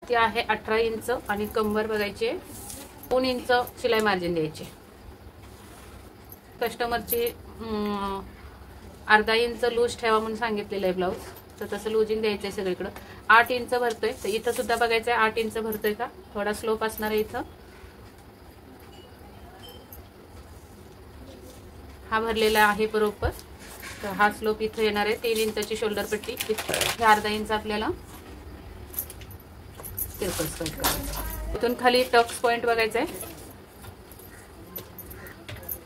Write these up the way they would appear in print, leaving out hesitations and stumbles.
छाती आहे 18 इंच आणि कंबर बघायची 2 इंच शिलाई मार्जिन द्यायची। कस्टमरची अर्धा इंच लूज ठेवा म्हणून सांगितलेलं आहे ब्लाउज, तर तसं लूजिंग द्यायचं आहे सगळीकडे। 8 इंच भरतोय, तर इथं सुद्धा बघायचं आहे 8 इंच भरतोय का, थोडा स्लोप असणार आहे इथं। हा भरलेला आहे बरोबर, तर हा स्लोप इथं येणार आहे। 3 इंचाची शोल्डर पट्टी, हे अर्धा इंच आपल्याला तिरकस कट करायचं। इथून खाली टक्स पॉइंट बघायचा आहे,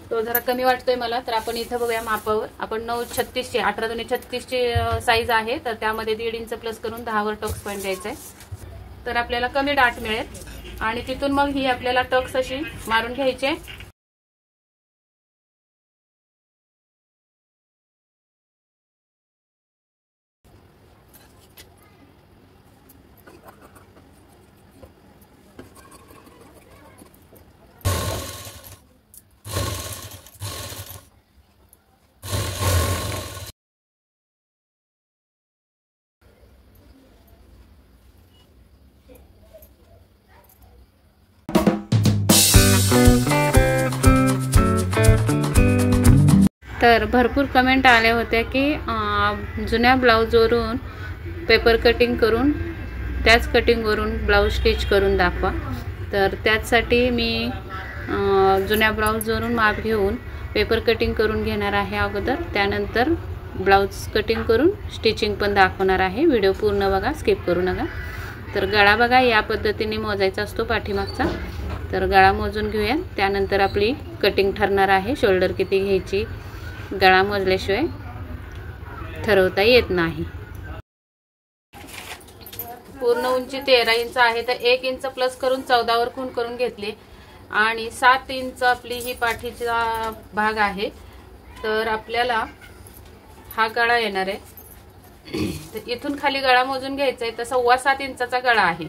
तो जरा कमी वाटतोय मला, तर आपण इथं बघूया मापावर। आपण 9:36 ची 18 दुनी 36 ची साईज आहे, तर त्यामध्ये 1.5 इंच प्लस करून 10 वर टक्स पॉइंट द्यायचा आहे, तर आपल्याला कमी डाट मिळेल। आणि तिथून मग ही आपल्याला टक्स अशी मारून घ्यायची। तर भरपूर कमेंट आल्या होत्या की जुन्या ब्लाउजवरून पेपर कटिंग करून त्याच कटिंगवरून ब्लाउज स्टिच करून दाखवा। तर त्यासाठी मी जुन्या ब्लाउजवरून माप घेऊन पेपर कटिंग करून घेणार आहे अगोदर, त्यानंतर ब्लाउज कटिंग करून स्टिचिंग पण दाखवणार आहे। व्हिडिओ पूर्ण बघा, स्किप करू नका। तर गळा बघा या पद्धतीने मोजायचा असतो पाठीमागचा, तर गळा मोजून घेऊया, त्यानंतर आपली कटिंग ठरणार आहे। शोल्डर किती घ्यायची गळा मोजल्याशिवाय ठरवता येत नाही। पूर्ण उंची 13 इंच आहे, तर 1 इंच प्लस करून 14 वर खूण करून घेतली आणि 7 इंच आपली ही पाठीचा भाग आहे। तर आपल्याला हा गळा येणार आहे, तर इथून खाली गळा मोजून घ्यायचा आहे, तर 7.25 इंचाचा गळा आहे।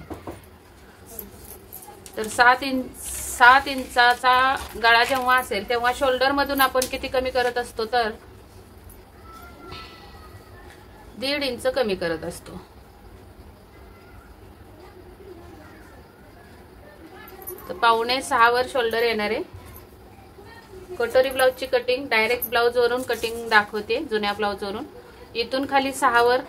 तर 7 इंचाचा गळा जेव्हा असेल तेव्हा शोल्डर मधून आपण किती कमी करत असतो, तर 1.5 इंच कमी करत असतो। तर 5.25 वर शोल्डर येणार आहे। कटोरी ब्लाउजची कटिंग डायरेक्ट ब्लाउज वरून कटिंग दाखवते, जुन्या ब्लाउज वरून इथून खाली 6 वर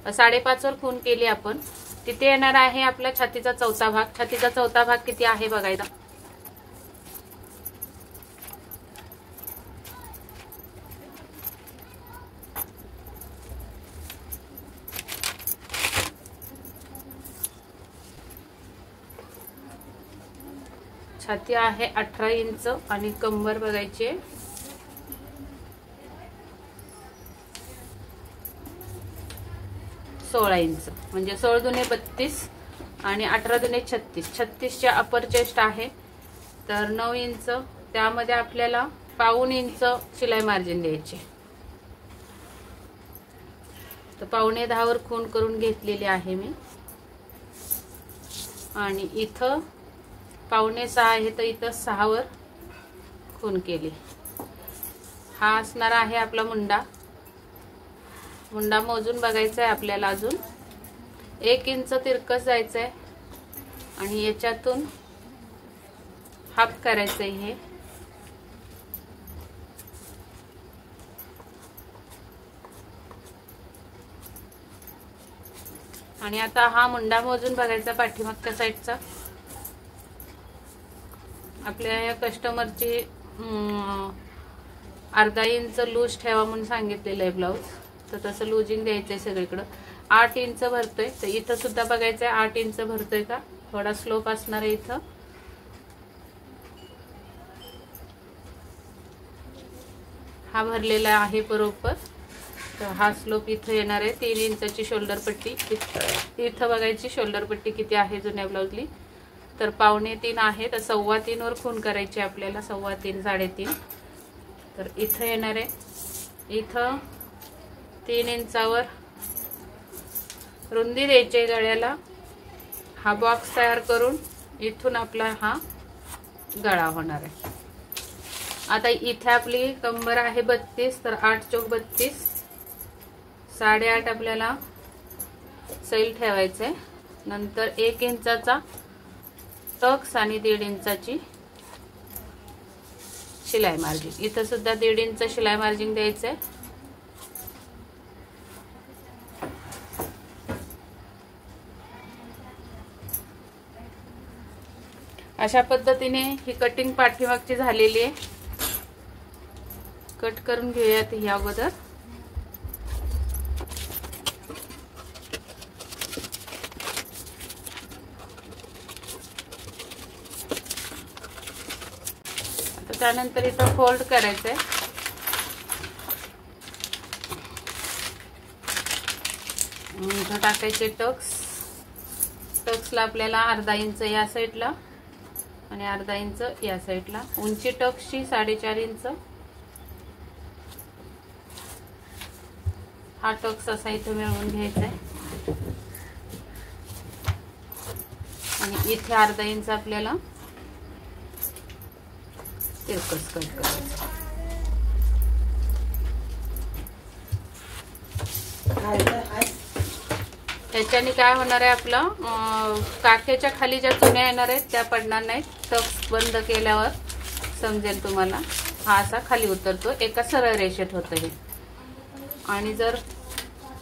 5.5 वर खूण केली आपण, तिथे येणार आहे आपला छातीचा चौथा भाग। छातीचा चौथा भाग किती आहे बघायचा, छाती आहे 18 इंच आणि कंबर बघायची 16 इंच, म्हणजे 16 दुने 32 आणि 18 दुने 36। 36 चे अपर चेस्ट आहे, तर 9 इंच, त्यामध्ये आपल्याला 1.25 इंच शिलाई मार्जिन द्यायची। तर 9:15 वर खूण करून घेतलेली आहे मी, आणि इथं 5.6 आहे, तर इथं 6 वर खूण केली। हा असणार आहे आपला मुंडा। मुंडा मोजून बघायचा आहे आपल्याला, अजून 1 इंच तिरकस जायचं आहे आणि याच्यातून हाफ करायचं आहे हे। आणि आता हा मुंडा मोजून बघायचा पाठीमागच्या साईडचा। आपल्या या कस्टमरची अर्धा इंच लूज ठेवा म्हणून सांगितलेलं आहे ब्लाउज, तर तसं लूजिंग द्यायचं आहे सगळीकडे। 8 इंच भरतोय, तर इथं सुद्धा बघायचं आहे 8 इंच भरतोय का, थोडा स्लोप असणार आहे इथं। हा भरलेला आहे बरोबर, तर हा स्लोप इथं येणार आहे। 3 इंचाची शोल्डर पट्टी इथं बघायची, शोल्डर पट्टी किती आहे जुन्या ब्लाउजली, तर 2.25 आहे, तर 3.25 वर खूण करायची आपल्याला, 3.25 3.5। तर इथं येणार आहे, इथं 3 इंचावर रुंदी द्यायची गळ्याला। हा बॉक्स तयार करून इथून आपला हा गळा होणार आहे। आता इथे आपली कंबर आहे 32, तर 8 चौक 32, 8.5 आपल्याला सैल ठेवायचंय। नंतर 1 इंचाचा टक्स आणि 1.5 इंचाची शिलाई मार्जिन। इथं सुद्धा 1.5 इंच शिलाई मार्जिन द्यायचंय। अशा पद्धतीने ही कटिंग पाठीमागची झालेली आहे। कट करून घेऊयात ही अगोदर। आता त्यानंतर इथं फोल्ड करायचंय। इथं टाकायचे टक्स। टक्सला आपल्याला 1/2 इंच या साईडला आणि 1/2 इंच या साईडला। उंची टक्सची 4.5 इंच। हा टक्स असा इथे मिळवून घ्यायचा आहे आणि इथे 1/2 इंच आपल्याला तिरकस कट करायचं। त्याच्याने काय होणार आहे, आपलं काखेच्या खाली ज्या चुन्या येणार आहेत त्या पडणार नाहीत। टक्स बंद केल्यावर समजेल तुम्हाला, हा असा खाली उतरतो, एका सरळ रेषेत होतं हे। आणि जर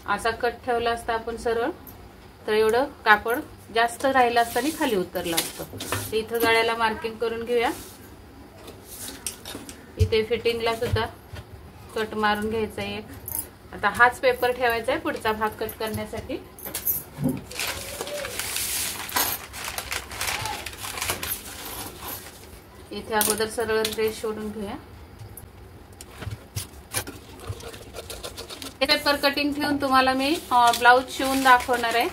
असा कट ठेवला असता आपण सरळ, तर एवढं कापड जास्त राहिलं असतं आणि खाली उतरलं असतं। इथं गळ्याला मार्किंग करून घेऊया। इथे फिटिंगला सुद्धा कट मारून घ्यायचा आहे एक। आता हाच पेपर ठेवायचा आहे पुढचा भाग कट करण्यासाठी। इथे अगोदर सरळ रेष शोधून घेऊया। हे पेपर कटिंग ठेवून तुम्हाला मी ब्लाउज शिवून दाखवणार आहे।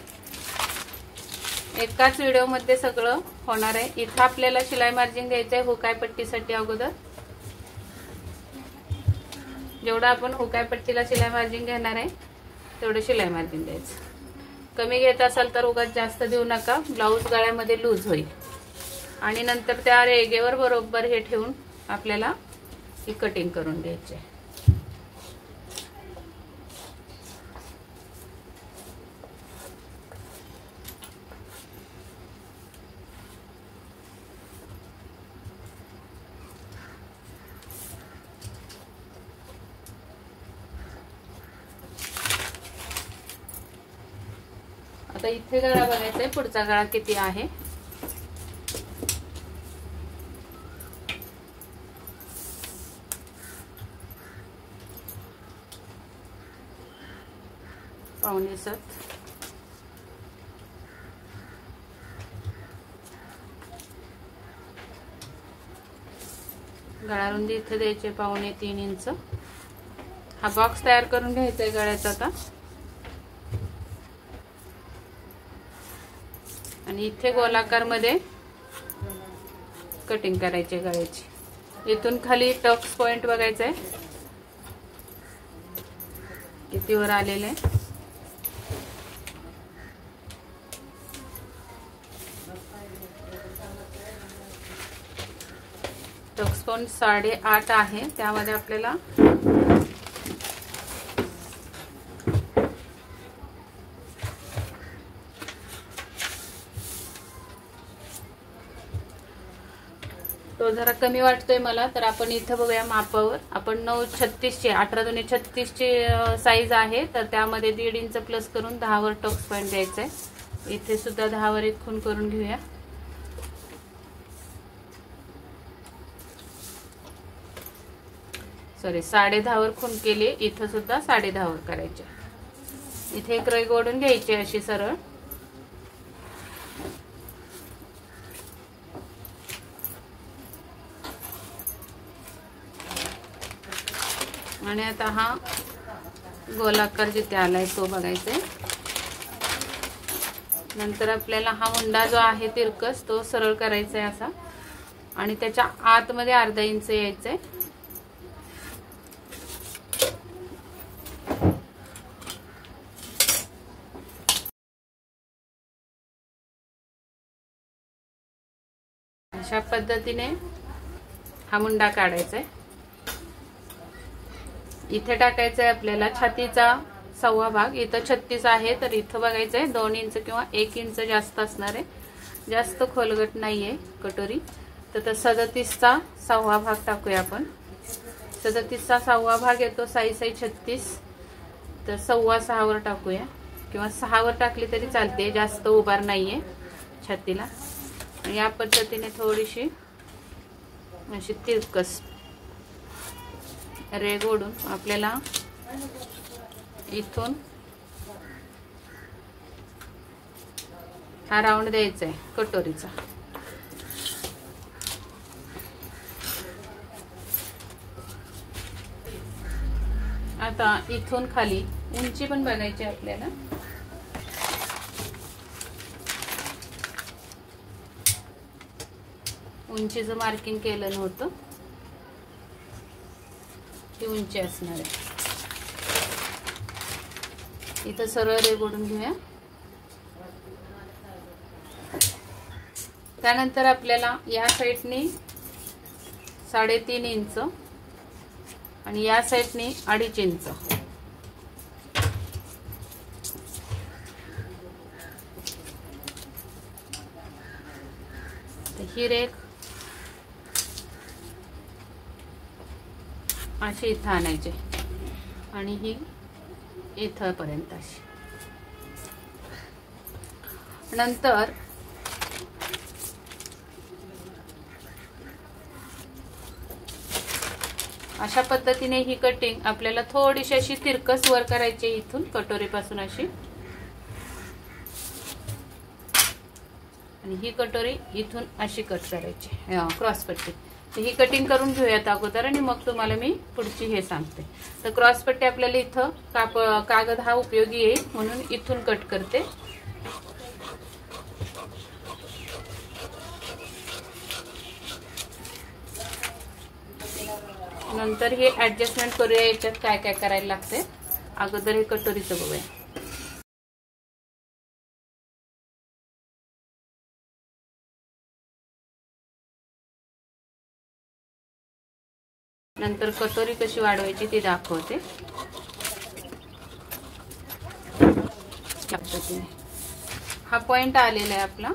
एकाच व्हिडिओ मध्ये सगळं होणार आहे। इथं आपल्याला शिलाई मार्जिन द्यायचं आहे हुकाय पट्टीसाठी। अगोदर जेवढा आपण हुकाय पट्टीला शिलाई मार्जिन घेणार आहे तेवढं शिलाई मार्जिन द्यायचं। कमी घेत असाल तर उगाच जास्त देऊ नका, ब्लाउज गळ्यामध्ये लूज होईल। आणि नंतर त्या रेगेवर बरोबर हे ठेवून आपल्याला ही कटिंग करून घ्यायची आहे। आता इथे गळा बघायचा आहे, पुढचा गळा किती आहे। पावणे 7। गळा रुंदी इथे द्यायचे 2.25 इंच। हा बॉक्स तयार करून घ्यायचा आहे गळ्याचा आता। आणि इथे गोलाकार मध्ये कटिंग करायची गळ्याची। इथून खाली टक्स पॉइंट बघायचा आहे किती वर आलेले। टक्स पॉइंट 8.5 आहे, त्यामध्ये आपल्याला तो जरा कमी वाटतोय मला, तर आपण इथं बघूया मापावर। आपण 9.36 ची 18×2 ची साईज आहे, तर त्यामध्ये 1.5 इंच प्लस करून 10 वर टक्स पॉइंट द्यायचा आहे। इथे सुद्धा 10 वर एक खूण करून घेऊया। सॉरी 10.5 वर खूण केली, इथं सुद्धा 10.5 वर करायचे। इथे एक रेघ ओढून घ्यायची अशी सरळ। आणि आता हा गोलाकार जिथे आलाय तो बघायचा आहे। नंतर आपल्याला हा मुंडा जो आहे तिरकस तो सरळ करायचा आहे असा, आणि त्याच्या आतमध्ये 1/2 इंच यायचंय। अशा पद्धतीने हा मुंडा काढायचा आहे। इथे टाकायचा आहे आपल्याला छातीचा 6.25 भाग, इथं 36 आहे तर इथं बघायचं आहे 2 इंच किंवा 1 इंच जास्त असणार आहे, जास्त खोलगट नाहीये कटोरी. तर 37चा 6.25 भाग टाकूया आपण. 37चा 6.25 भाग येतो, साईज आहे 36, तर 6.25 वर टाकूया किंवा 6 वर टाकली तरी चालते, जास्त उभार नाहीये छातीला. या पद्धतीने थोडीशी अशी तिरकस रेघ ओढून आपल्याला इथून हा राऊंड द्यायचा आहे कटोरीचा. आता इथून खाली उंची पण बघायची आपल्याला. उंचीचं मार्किंग केलं नव्हतं, ही उंची असणार आहे. इथं सरळ रेघ ओढून घेऊया. त्यानंतर आपल्याला या साईडने 3.5 इंच आणि या साईडने 2.5 इंच ही रेघ अशी इथं आणायची आणि ही इथं पर्यंत अशी. नंतर अशा पद्धतीने ही कटिंग आपल्याला थोडीशी अशी तिरकस वर करायची इथून कटोरीपासून अशी, आणि ही कटोरी इथून अशी कट करायची क्रॉस पट्टी. तर ही कटिंग करून घेऊयात अगोदर आणि मग तुम्हाला मी पुढची हे सांगते. तर क्रॉस पट्टी आपल्याला इथं कागद हा उपयोगी येईल म्हणून इथून कट करते. नंतर हे ऍडजस्टमेंट करूया, याच्यात काय काय करायला लागते. अगोदर हे कटोरीचं बघूया. नंतर कटोरी कशी वाढवायची ती दाखवते. हा पॉइंट आलेला आहे आपला,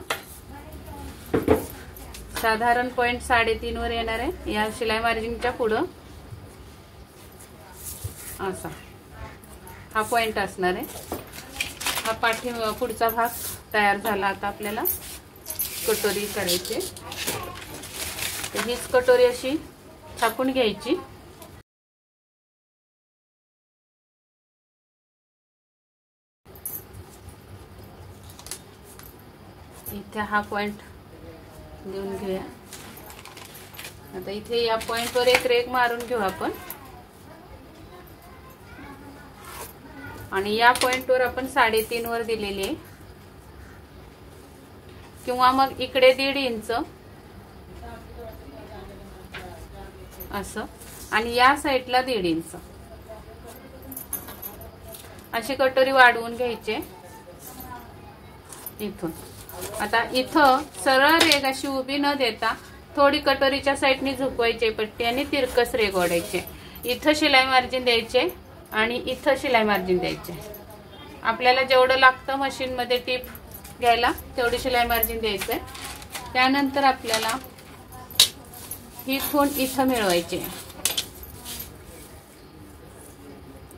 साधारण पॉइंट 3.5 वर येणार आहे या शिलाई मार्जिनच्या पुढं. असा हा पॉइंट असणार आहे. हा पुढचा भाग तयार झाला. आता आपल्याला कटोरी करायची. तर हीच कटोरी अशी छापून घ्यायची. इथे हा पॉइंट देऊन घेऊया. आता इथे या पॉइंटवर एक रेघ मारून घेऊ आपण आणि या पॉइंटवर आपण 3.5 वर दिलेली आहे, किंवा मग इकडे 1.5 इंच असं आणि या साईडला 1.5 इंच अशी कटोरी वाढवून घ्यायची इथून. आता इथं सरळ रेघ अशी उभी न देता थोडी कटोरीच्या साईडनी झुकवायची पट्टी आणि तिरकस रेघ ओढायचे. इथं शिलाई मार्जिन द्यायचे आणि इथं शिलाई मार्जिन द्यायचे. आपल्याला जेवढं लागतं मशीन मध्ये टीप घ्यायला तेवढी शिलाई मार्जिन द्यायचंय. त्यानंतर आपल्याला ही खूण इथं मिळवायची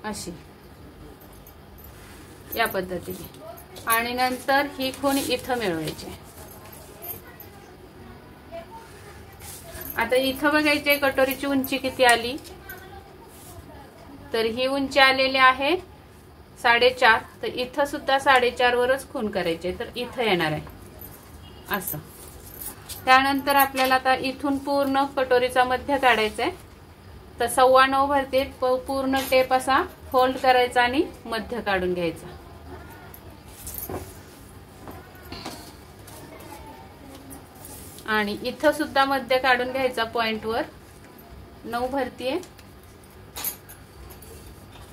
अशी या पद्धतीने, आणि नंतर ही खूण इथं मिळवायची. आता इथं बघायचे कटोरीची उंची किती आली. तर ही उंची आलेली आहे 4.5. तर इथं सुद्धा 4.5 वरच खूण करायचे. तर इथं येणार आहे असं. त्यानंतर आपल्याला आता इथून पूर्ण कटोरीचा मध्य काढायचा आहे. तर 9.25 भरते पूर्ण टेप असा फोल्ड करायचा आणि मध्य काढून घ्यायचा. आणि इथं सुद्धा मध्य काढून घ्यायचा पॉइंटवर. 9 भरतीये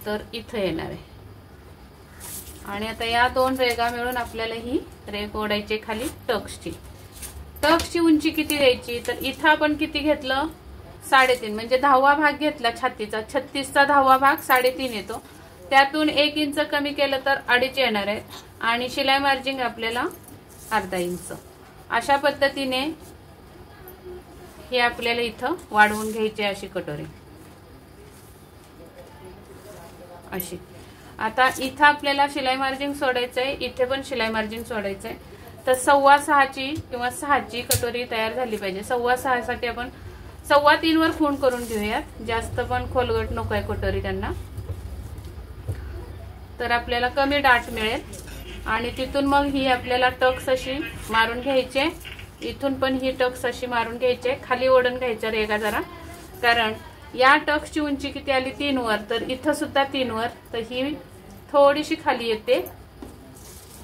तर इथं येणार आहे. आणि आता या 2 रेघा मिळून आपल्याला ही रेघ ओढायची खाली टक्सची. टक्सची उंची किती द्यायची. तर इथं आपण किती घेतलं 3.5 म्हणजे 10वा भाग घेतला छातीचा. 36चा 10वा भाग 3.5 येतो. त्यातून 1 इंच कमी केलं तर 2.5 येणार आहे आणि शिलाई मार्जिन आपल्याला अर्धा इंच. अशा पद्धतीने हे आपल्याला इथं वाढवून घ्यायची अशी कटोरी अशी. आता इथं आपल्याला शिलाई मार्जिन सोडायचं आहे, इथे पण शिलाई मार्जिन सोडायचं आहे. तर 6.25 किंवा 6ची कटोरी तयार झाली पाहिजे. 6.25 साठी आपण 3.25 वर खूण करून घेऊयात. जास्त पण खोलगट नको आहे कटोरी त्यांना, तर आपल्याला कमी डाट मिळेल. आणि तिथून मग ही आपल्याला टक्स अशी मारून घ्यायचे. इथून पण ही टक्स अशी मारून घ्यायचे. खाली ओढून घ्यायचं रेगा जरा, कारण या टक्सची उंची किती आली 3 वर, तर इथं सुद्धा 3 वर, तर ही थोडीशी खाली येते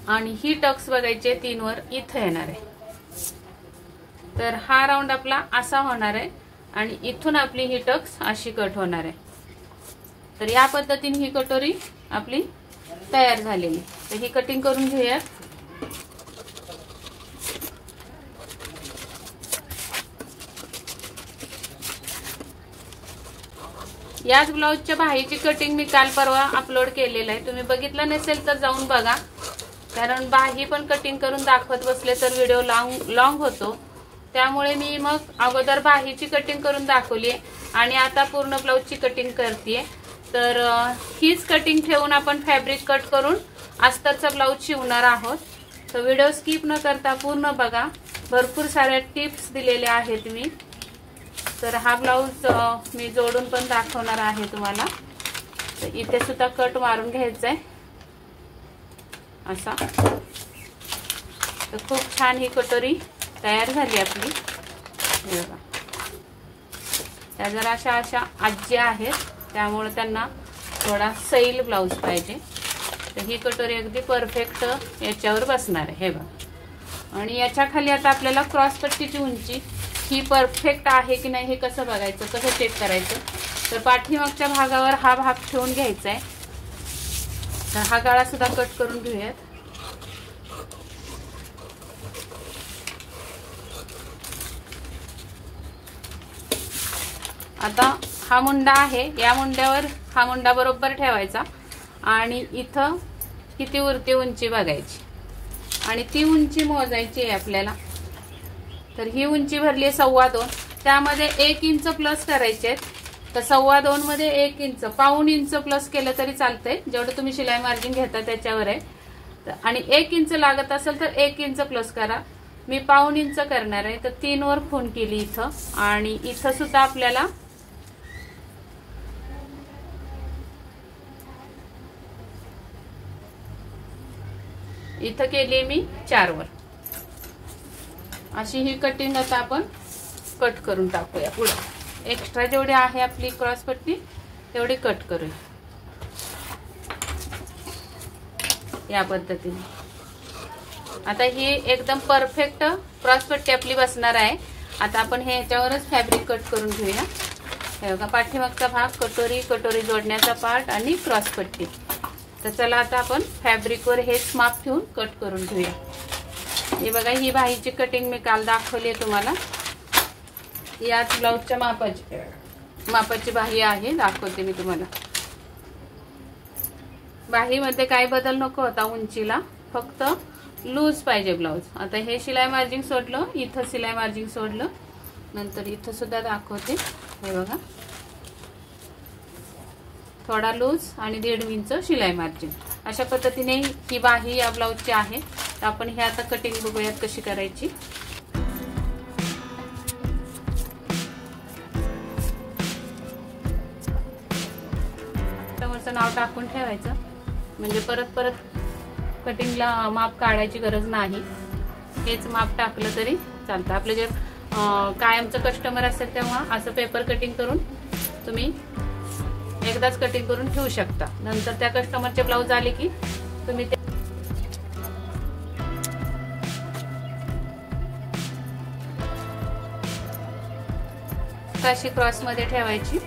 आणि ही टक्स बघायचे 3 वर इथं येणार आहे. तर हा राऊंड आपला असा होणार आहे आणि इथून आपली ही टक्स अशी कट होणार आहे. तर या पद्धतीने ही कटोरी आपली तयार झालेली. तर ही कटिंग करून घेऊयात. याच ब्लाउजच्या बाहीची कटिंग मी काल परवा अपलोड केलेलं आहे. तुम्ही बघितलं नसेल तर जाऊन बघा, कारण बाही पण कटिंग करून दाखवत बसले तर व्हिडिओ लॉंग होतो. त्यामुळे मी मग अगोदर बाहीची कटिंग करून दाखवली आणि आता पूर्ण ब्लाउजची कटिंग करतेय. तर हीच कटिंग ठेवून आपण फॅब्रिक कट करून अस्तरचा ब्लाउज शिवणार आहोत. तर व्हिडिओ स्किप न करता पूर्ण बघा. भरपूर साऱ्या टिप्स दिलेल्या आहेत मी. तर हा ब्लाउज मी जोडून पण दाखवणार आहे तुम्हाला. तर इथे सुद्धा कट मारून घ्यायचा आहे असा. तर खूप छान ही कटोरी तयार झाली आपली. बघा, त्या जरा अशा आजी आहेत, त्यामुळे त्यांना थोडा सैल ब्लाउज पाहिजे. तर ही कटोरी अगदी परफेक्ट याच्यावर बसणार आहे. हे बघा. आणि याच्या खाली आता आपल्याला क्रॉस पट्टीची उंची ही परफेक्ट आहे की नाही हे कसं बघायचं, कसं चेक करायचं. तर पाठीमागच्या भागावर हा भाग ठेवून घ्यायचा आहे. तर हा गळा सुद्धा कट करून घेऊयात. आता हा मुंडा आहे, या मुंड्यावर हा मुंडा बरोबर ठेवायचा आणि इथं किती उरते उंची बघायची आणि ती उंची मोजायची आहे आपल्याला. तर ही उंची भरली 2.25, त्यामध्ये 1 इंच प्लस करायचे आहेत. तर 2.25 मध्ये 1 इंच, पाऊण इंच प्लस केलं तरी चालतंय, जेवढं तुम्ही शिलाई मार्जिन घेता त्याच्यावर आहे. आणि 1 इंच लागत असेल तर 1 इंच प्लस करा. मी पाऊण इंच करणार आहे. तर 3 वर खूण केली इथं आणि इथं सुद्धा आपल्याला इथं केली मी 4 वर. अशी ही कटिंग आता आपण कट करून टाकूया. पुढे एक्स्ट्रा जेवढी आहे आपली क्रॉस पट्टी तेवढी कट करूया या पद्धतीने. आता ही एकदम परफेक्ट क्रॉस पट्टी आपली बसणार आहे. आता आपण हे याच्यावरच फॅब्रिक कट करून घेऊया. हे बघा, पाठीमागचा भाग, कटोरी जोडण्याचा पार्ट आणि क्रॉस पट्टी. तर चला आता आपण फॅब्रिकवर हेच माप ठेवून कट करून घेऊया. हे बघा, ही बाहीची कटिंग मी काल दाखवली आहे तुम्हाला. याच ब्लाउजच्या मापाची बाही आहे, दाखवते मी तुम्हाला. बाहीमध्ये काही बदल नको होता उंचीला, फक्त लूज पाहिजे ब्लाउज. आता हे शिलाई मार्जिन सोडलं, इथं शिलाई मार्जिन सोडलं, नंतर इथं सुद्धा दाखवते. हे बघा, थोडा लूज आणि 1.5 इंच शिलाई मार्जिन. अशा पद्धतीने ही बाही या ब्लाउजची आहे. तर आपण हे आता कटिंग बघूयात कशी करायची. कस्टमरचं नाव टाकून ठेवायचं, म्हणजे परत कटिंगला माप काढायची गरज नाही. हेच माप टाकलं तरी चालतं. आपलं जे कायमचं कस्टमर असेल तेव्हा असं पेपर कटिंग करून तुम्ही एकदाच कटिंग करून ठेवू शकता. नंतर त्या कस्टमरचे ब्लाउज आले की तुम्ही अशी क्रॉस मध्ये ठेवायची.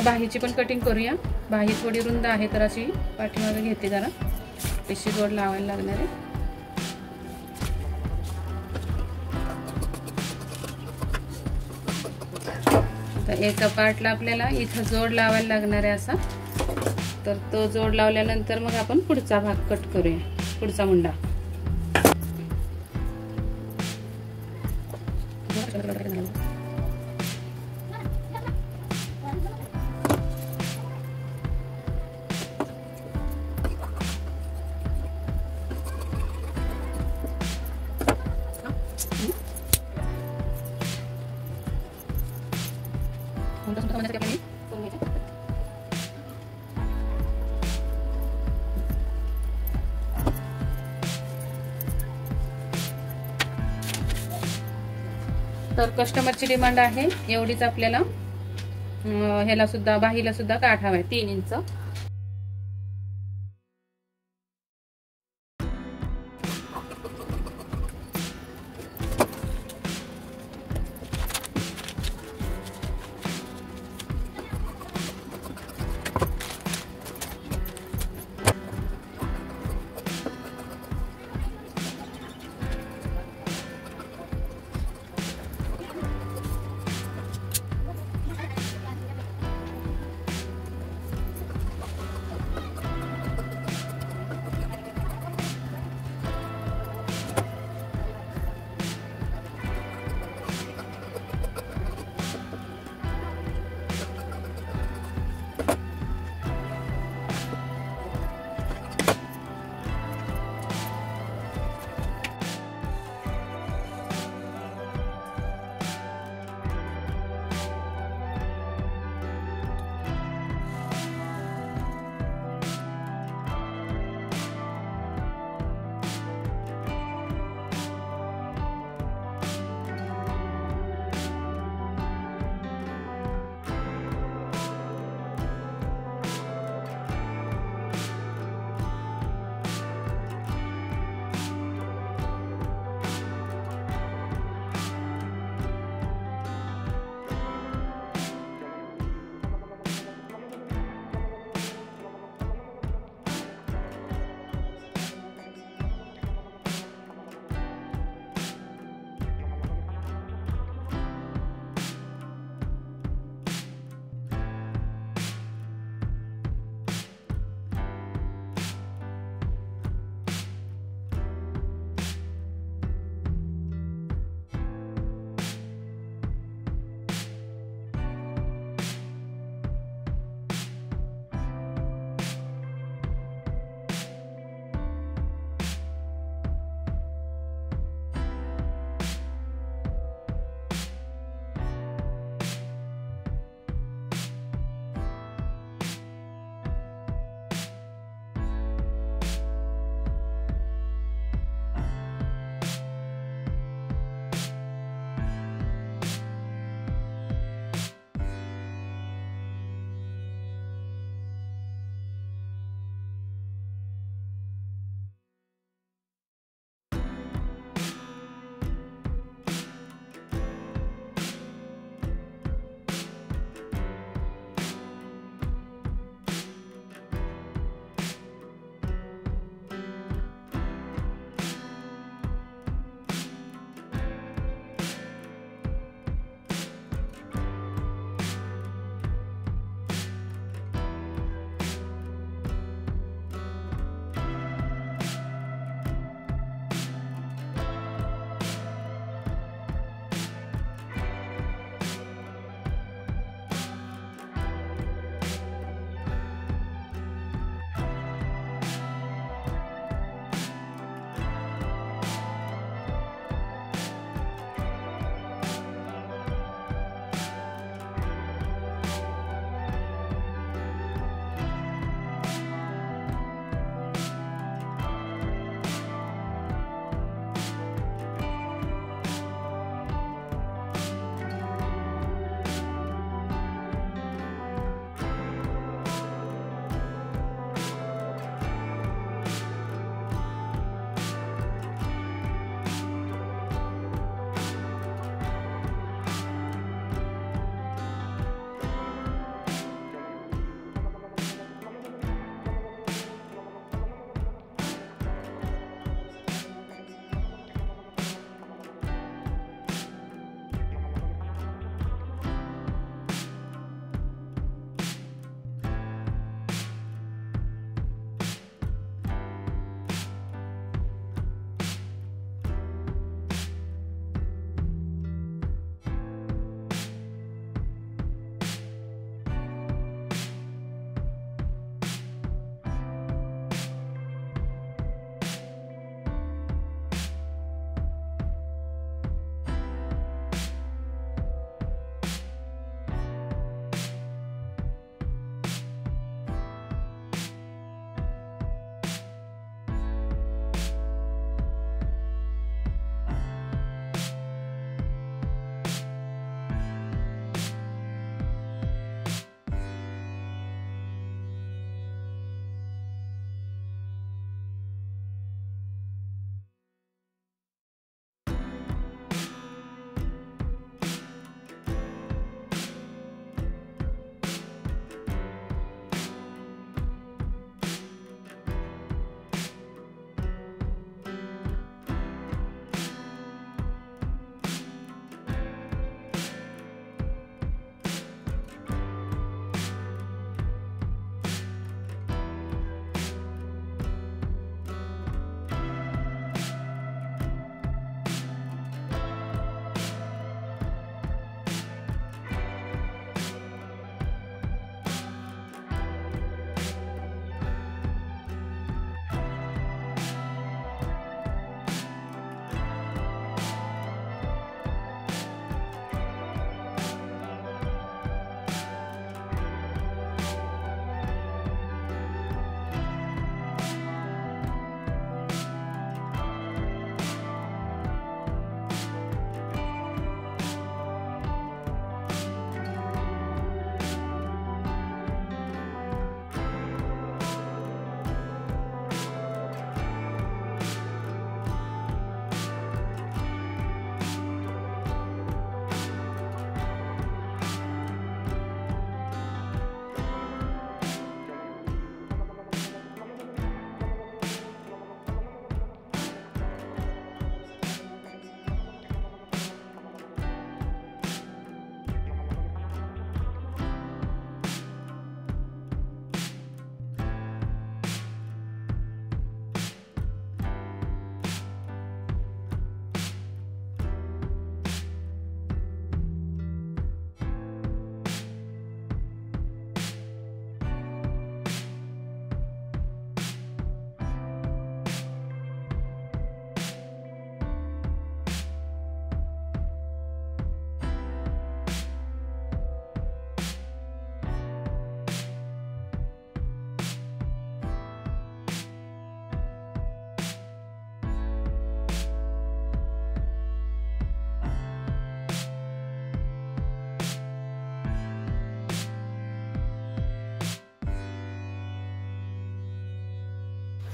आता बाहीची पण कटिंग करूया. बाही थोडी रुंद आहे तर अशी पाठीमागे घेते, जरा पिशवी जोड लावायला लागणार आहे. तर एका पार्टला आपल्याला इथं जोड लावायला लागणार आहे असा. तर तो जोड लावल्यानंतर मग आपण पुढचा भाग कट करूया, पुढचा मुंडा. तर कस्टमरची डिमांड आहे एवढीच आपल्याला ह्याला सुद्धा बाहीला सुद्धा काठ हवाय 3 इंच.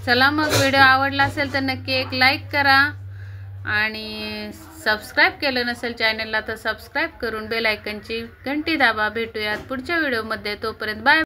चला मग, व्हिडिओ आवडला असेल तर नक्की एक लाईक करा आणि सबस्क्राईब केलं नसेल चॅनलला तर सबस्क्राईब करून बेल आयकॉनची घंटी दाबा. भेटूयात पुढच्या व्हिडिओमध्ये. तोपर्यंत बाय.